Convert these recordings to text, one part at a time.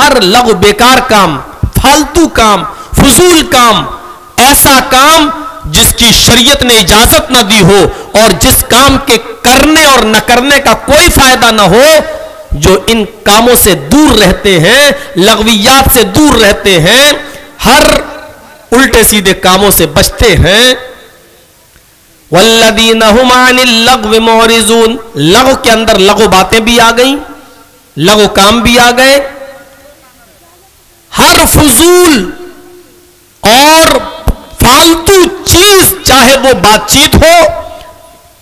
ہر لغو بیکار کام، فالتو کام، فضول کام، ایسا کام جس کی شریعت نے اجازت نہ دی ہو اور جس کام کے کرنے اور نہ کرنے کا کوئی فائدہ نہ ہو، جو ان کاموں سے دور رہتے ہیں، لغویات سے دور رہتے ہیں، ہر الٹے سیدھے کاموں سے بچتے ہیں. والذین هم عن اللغو معرضون، لغو کے اندر لغو باتیں بھی آ گئیں، لغو کام بھی آ گئے. ہر فضول اور فالتو چیز، چاہے وہ بات چیت ہو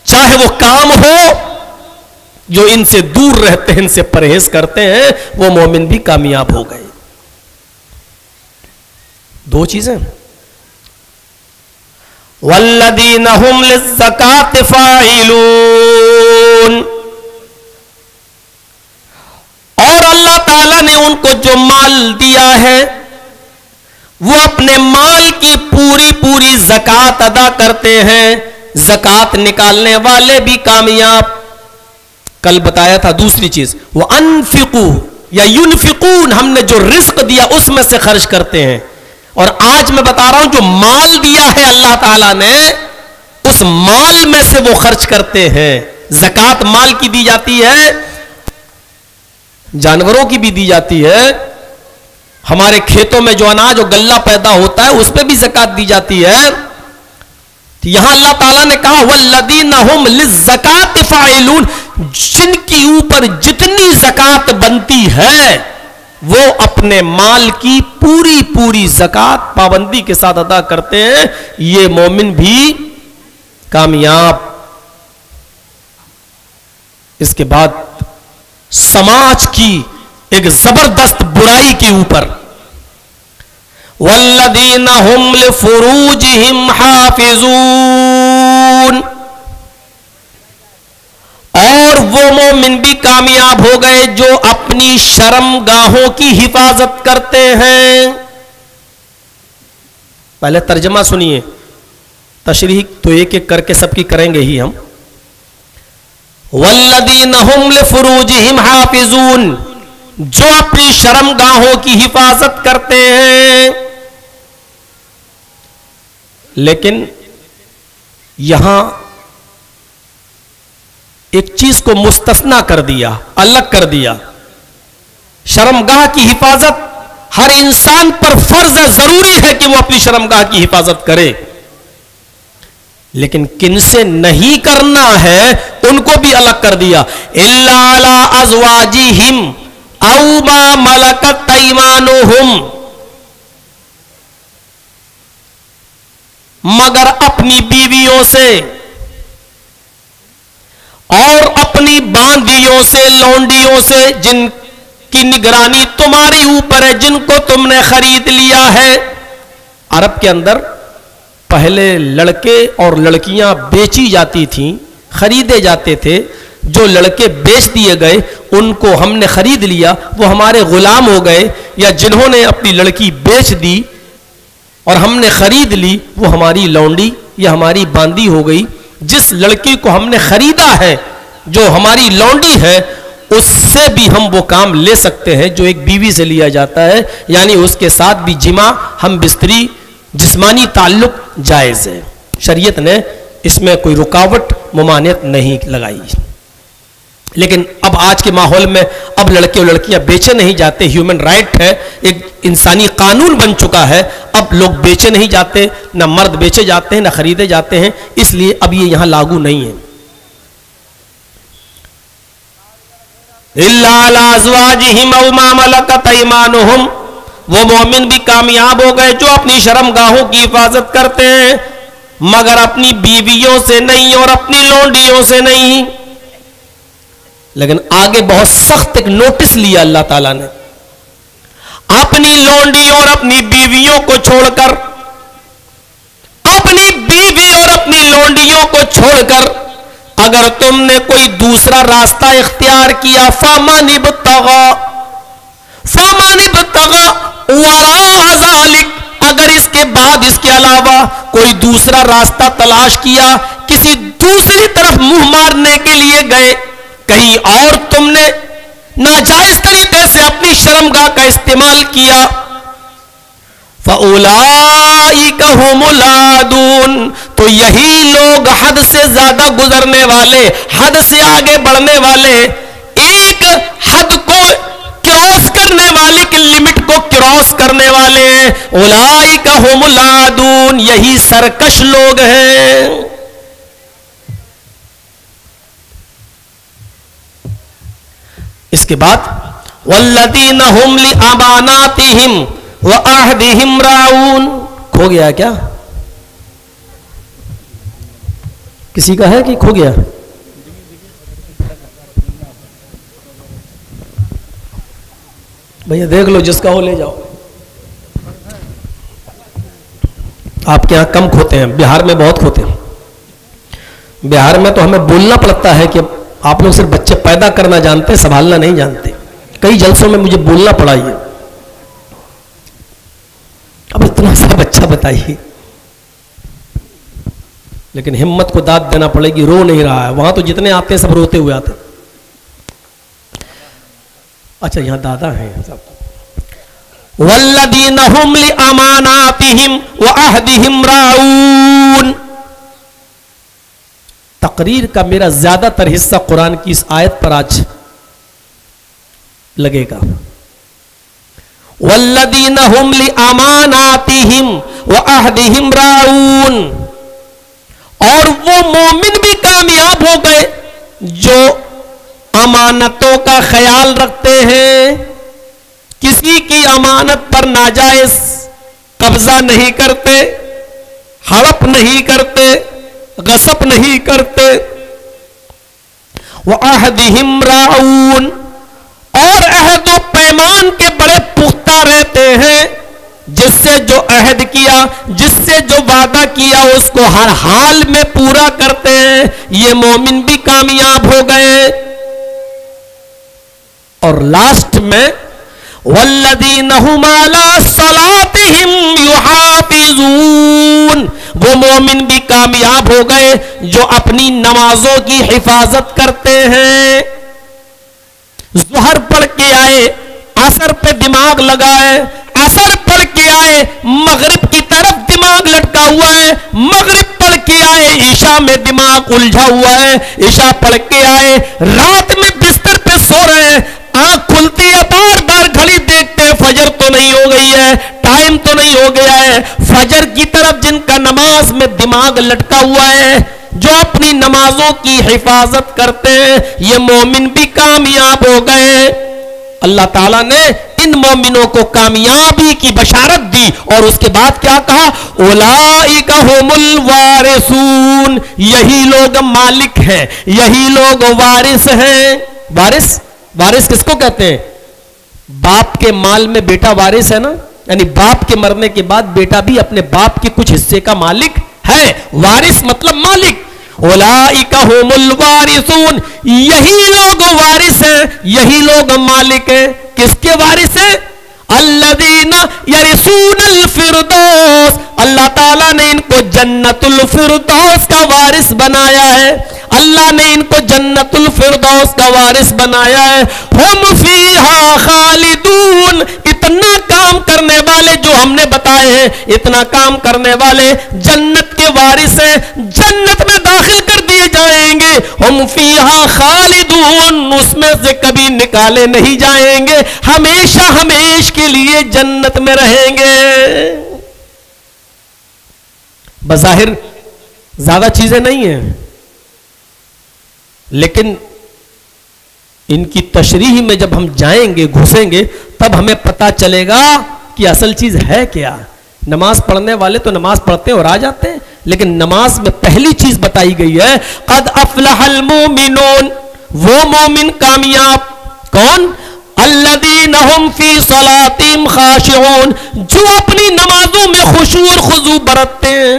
چاہے وہ کام ہو، جو ان سے دور رہتے ہیں، ان سے پرہیز کرتے ہیں، وہ مومن بھی کامیاب ہو گئے. دو چیزیں. والذین هم للزکاة فاعلون، اور اللہ تعالیٰ نے ان کو جو مال دیا ہے وہ اپنے مال کی پوری پوری زکات ادا کرتے ہیں. زکات نکالنے والے بھی کامیاب. کل بتایا تھا دوسری چیز، وہ انفقوا یا ينفقون، ہم نے جو رزق دیا اس میں سے خرچ کرتے ہیں. اور آج میں بتا رہا ہوں جو مال دیا ہے اللہ تعالیٰ نے، اس مال میں سے وہ خرچ کرتے ہیں. زکات مال کی دی جاتی ہے، جانوروں کی بھی دی جاتی ہے. ہمارے کھیتوں میں جو اناج اور غلہ پیدا ہوتا ہے اس پہ بھی زکات دی جاتی ہے. یہاں اللہ تعالیٰ نے کہا والذین هم للزکاة فاعلون، جن کی اوپر جتنی زکات بنتی ہے وہ اپنے مال کی پوری پوری زکات پابندی کے ساتھ ادا کرتے ہیں. یہ مومن بھی کامیاب. اس کے بعد سماج کی ایک زبردست برائی کے اوپر، والذین هم لفروجہم حافظون، اور وہ مومن بھی کامیاب ہو گئے جو اپنی شرم گاہوں کی حفاظت کرتے ہیں. پہلے ترجمہ سنیے، تشریح تو ایک ایک کر کے سب کی کریں گے ہی ہم. والذین هم لفروجہم حافظون، جو اپنی شرم گاہوں کی حفاظت کرتے ہیں. لیکن یہاں ایک چیز کو مستثنا کر دیا، الگ کر دیا. شرمگاہ کی حفاظت ہر انسان پر فرض ہے، ضروری ہے کہ وہ اپنی شرمگاہ کی حفاظت کرے. لیکن کن سے نہیں کرنا ہے ان کو بھی الگ کر دیا. الا علی ازواجہم او ما ملکت ایمانہم، مگر اپنی بیویوں سے اور اپنی باندیوں سے، لونڈیوں سے، جن کی نگرانی تمہاری اوپر ہے، جن کو تم نے خرید لیا ہے. عرب کے اندر پہلے لڑکے اور لڑکیاں بیچی جاتی تھیں، خریدے جاتے تھے. جو لڑکے بیچ دیے گئے ان کو ہم نے خرید لیا، وہ ہمارے غلام ہو گئے. یا جنہوں نے اپنی لڑکی بیچ دی اور ہم نے خرید لی، وہ ہماری لونڈی یا ہماری باندی ہو گئی. جس لڑکی کو ہم نے خریدا ہے، جو ہماری لونڈی ہے، اس سے بھی ہم وہ کام لے سکتے ہیں جو ایک بیوی سے لیا جاتا ہے. یعنی اس کے ساتھ بھی جمع، ہم بستری، جسمانی تعلق جائز ہے. شریعت نے اس میں کوئی رکاوٹ، ممانعت نہیں لگائی. لیکن اب آج کے ماحول میں اب لڑکے اور لڑکیاں بیچے نہیں جاتے. ہیومن رائٹ ہے، ایک انسانی قانون بن چکا ہے. اب لوگ بیچے نہیں جاتے، نہ مرد بیچے جاتے ہیں نہ خریدے جاتے ہیں. اس لیے اب یہ یہاں لاگو نہیں ہے. الا علی ازواجہم او ما ملکت ایمانہم، وہ مومن بھی کامیاب ہو گئے جو اپنی شرم گاہوں کی حفاظت کرتے ہیں، مگر اپنی بیویوں سے نہیں اور اپنی لونڈیوں سے نہیں. لیکن آگے بہت سخت ایک نوٹس لیا اللہ تعالیٰ نے. اپنی لونڈیوں اور اپنی بیویوں کو چھوڑ کر، اپنی بیوی اور اپنی لونڈیوں کو چھوڑ کر اگر تم نے کوئی دوسرا راستہ اختیار کیا، فَمَنِ ابْتَغَىٰ وَرَاءَ ذَلِكَ، اگر اس کے بعد، اس کے علاوہ کوئی دوسرا راستہ تلاش کیا، کسی دوسری طرف منہ مارنے کے لیے گئے، کہیں اور تم نے ناجائز طریقے سے اپنی شرمگاہ کا استعمال کیا، فَأُولَئِكَ هُمُ الْعَادُونَ، تو یہی لوگ حد سے زیادہ گزرنے والے، حد سے آگے بڑھنے والے، ایک حد کو کراس کرنے والے کی لمٹ کو کراس کرنے والے ہیں۔ اولئک هم العادون، یہی سرکش لوگ ہیں۔ اس کے بعد والذین هم لأماناتهم وعہدهم راعون، کھو گیا کیا؟ کسی کا ہے کہ کھو گیا؟ بھیا دیکھ لو، جس کا ہو لے جاؤ۔ آپ کے یہاں کم کھوتے ہیں، بہار میں بہت کھوتے ہیں۔ بہار میں تو ہمیں بولنا پڑتا ہے کہ آپ لوگ صرف بچے پیدا کرنا جانتے، سنبھالنا نہیں جانتے۔ کئی جلسوں میں مجھے بولنا پڑا یہ، اب اتنا سا بچہ بتائیے، لیکن ہمت کو داد دینا پڑے گی۔ رو نہیں رہا ہے، وہاں تو جتنے آتے ہیں سب روتے ہوئے آتے ہیں۔ اچھا یہاں دادا ہیں سب۔ والذین هم لاماناتهم وعہدهم راعون، تقریر کا میرا زیادہ تر حصہ قرآن کی اس آیت پر آج لگے گا۔ والذین هم لاماناتهم وعہدهم راعون، اور وہ مومن بھی کامیاب ہو گئے جو امانتوں کا خیال رکھتے ہیں، کسی کی امانت پر ناجائز قبضہ نہیں کرتے، ہڑپ نہیں کرتے، غصب نہیں کرتے۔ وعہدہم راعون، اور عہد و پیمان کے بڑے پختہ رہتے ہیں، جس سے جو عہد کیا، جس سے جو وعدہ کیا اس کو ہر حال میں پورا کرتے ہیں۔ یہ مومن بھی کامیاب ہو گئے۔ اور لاسٹ میں والذین هم علی صلاتہم یحافظون، وہ مومن بھی کامیاب ہو گئے جو اپنی نمازوں کی حفاظت کرتے ہیں۔ ظہر پڑھ کے آئے، عصر پہ دماغ لگائے، عصر پڑھ کے آئے، مغرب کی طرف دماغ لٹکا ہوا ہے، مغرب پڑھ کے آئے، عشاء میں دماغ الجھا ہوا ہے، عشاء پڑھ کے آئے، رات میں بستر پہ سو رہے ہیں، آنکھ کھلتی ہے، بار بار گھڑی دیکھتے ہیں، فجر تو نہیں ہو گئی ہے، ٹائم تو نہیں ہو گیا ہے۔ فجر کی طرف جن کا نماز میں دماغ لٹکا ہوا ہے، جو اپنی نمازوں کی حفاظت کرتے ہیں، یہ مومن بھی کامیاب ہو گئے۔ اللہ تعالیٰ نے ان مومنوں کو کامیابی کی بشارت دی، اور اس کے بعد کیا کہا؟ اولئک هم الوارثون، یہی لوگ مالک ہیں، یہی لوگ وارث ہیں۔ وارث کس کو کہتے ہیں؟ باپ کے مال میں بیٹا وارث ہے نا، یعنی باپ کے مرنے کے بعد بیٹا بھی اپنے باپ کے کچھ حصے کا مالک ہے۔ وارث مطلب مالک۔ اولئک هم الوارثون، یہی لوگ وارث ہیں، یہی لوگ مالک ہیں۔ کس کے وارث ہیں؟ الذین یرثون الفردوس، اللہ تعالیٰ نے ان کو جنت الفردوس کا وارث بنایا ہے، اللہ نے ان کو جنت الفردوس کا وارث بنایا ہے۔ ہم فیہا خالدون، اتنا کام کرنے والے جو ہم نے بتائے ہیں، اتنا کام کرنے والے جنت کے وارث ہیں، جنت میں داخل کر دیے جائیں گے۔ ہم فیہا خالدون، اس میں سے کبھی نکالے نہیں جائیں گے، ہمیشہ ہمیش کے لیے جنت میں رہیں گے۔ بظاہر زیادہ چیزیں نہیں ہیں، لیکن ان کی تشریح میں جب ہم جائیں گے، گھسیں گے، تب ہمیں پتا چلے گا کہ اصل چیز ہے کیا۔ نماز پڑھنے والے تو نماز پڑھتے اور آ جاتے ہیں، لیکن نماز میں پہلی چیز بتائی گئی ہے قد افلح المومنون، وہ مومن کامیاب کون؟ الذین هم فی صلاتہم خاشعون، جو اپنی نمازوں میں خشوع اور خضوع برتتے ہیں۔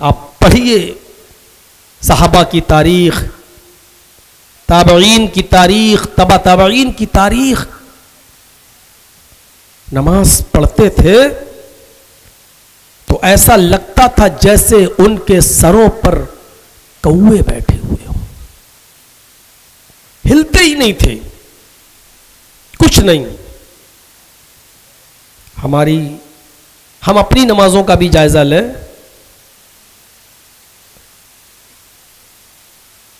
آپ پڑھیے صحابہ کی تاریخ، تابعین کی تاریخ، تبع تابعین کی تاریخ، نماز پڑھتے تھے تو ایسا لگتا تھا جیسے ان کے سروں پر کوے بیٹھے ہوئے ہوں، ہلتے ہی نہیں تھے، کچھ نہیں. ہم اپنی نمازوں کا بھی جائزہ لیں.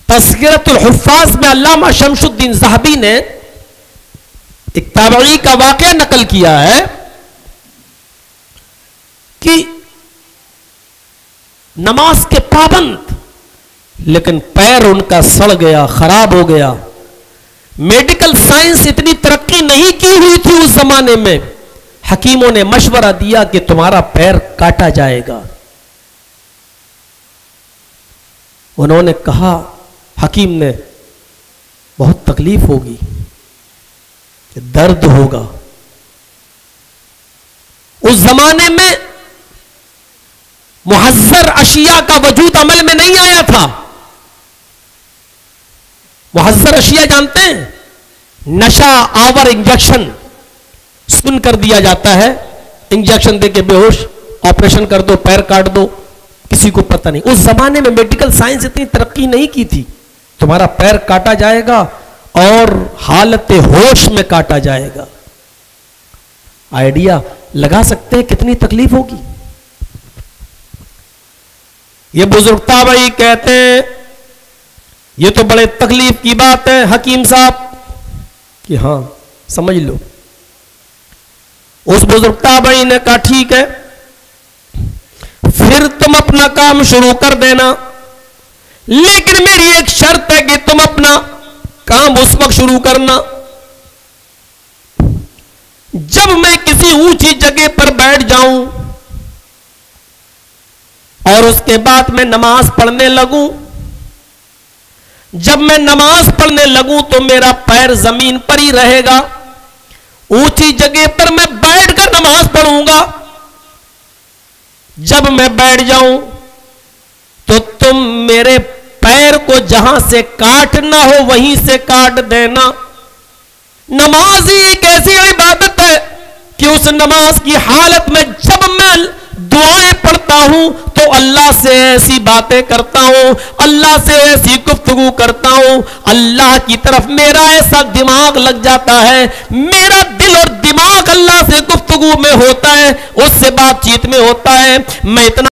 تذکرۃ الحفاظ میں علامہ شمس الدین ذہبی نے ایک تابعی کا واقعہ نقل کیا ہے کہ نماز کے پابند لیکن پیر ان کا سڑ گیا، خراب ہو گیا. میڈیکل سائنس اتنی ترقی نہیں کی ہوئی تھی اس زمانے میں. حکیموں نے مشورہ دیا کہ تمہارا پیر کاٹا جائے گا. انہوں نے کہا، حکیم نے، بہت تکلیف ہوگی، درد ہوگا. اس زمانے میں محذر اشیاء کا وجود عمل میں نہیں آیا تھا. محذر اشیاء جانتے ہیں؟ نشہ آور انجیکشن، سن کر دیا جاتا ہے، انجیکشن دے کے بے ہوش، آپریشن کر دو، پیر کاٹ دو، کسی کو پتہ نہیں. اس زمانے میں میڈیکل سائنس اتنی ترقی نہیں کی تھی. تمہارا پیر کاٹا جائے گا اور حالت ہوش میں کاٹا جائے گا. آئیڈیا لگا سکتے ہیں کتنی تکلیف ہوگی. یہ بزرگ تابعی کہتے ہیں یہ تو بڑے تکلیف کی بات ہے حکیم صاحب. کہ ہاں سمجھ لو. اس بزرگ تابعی نے کہا ٹھیک ہے، پھر تم اپنا کام شروع کر دینا، لیکن میری ایک شرط ہے کہ تم اپنا کام اس وقت شروع کرنا جب میں کسی اونچی جگہ پر بیٹھ جاؤں اور اس کے بعد میں نماز پڑھنے لگوں. جب میں نماز پڑھنے لگوں تو میرا پیر زمین پر ہی رہے گا. اونچی جگہ پر میں بیٹھ کر نماز پڑھوں گا. جب میں بیٹھ جاؤں تو تم میرے پیر کو جہاں سے کاٹنا ہو وہیں سے کاٹ دینا. نماز ہی ایک ایسی عبادت ہے کہ اس نماز کی حالت میں جب میں دعائیں پڑھتا ہوں تو اللہ سے ایسی باتیں کرتا ہوں، اللہ سے ایسی گفتگو کرتا ہوں، اللہ کی طرف میرا ایسا دماغ لگ جاتا ہے، میرا دل اور دماغ اللہ سے گفتگو میں ہوتا ہے، اس سے بات چیت میں ہوتا ہے. میں اتنا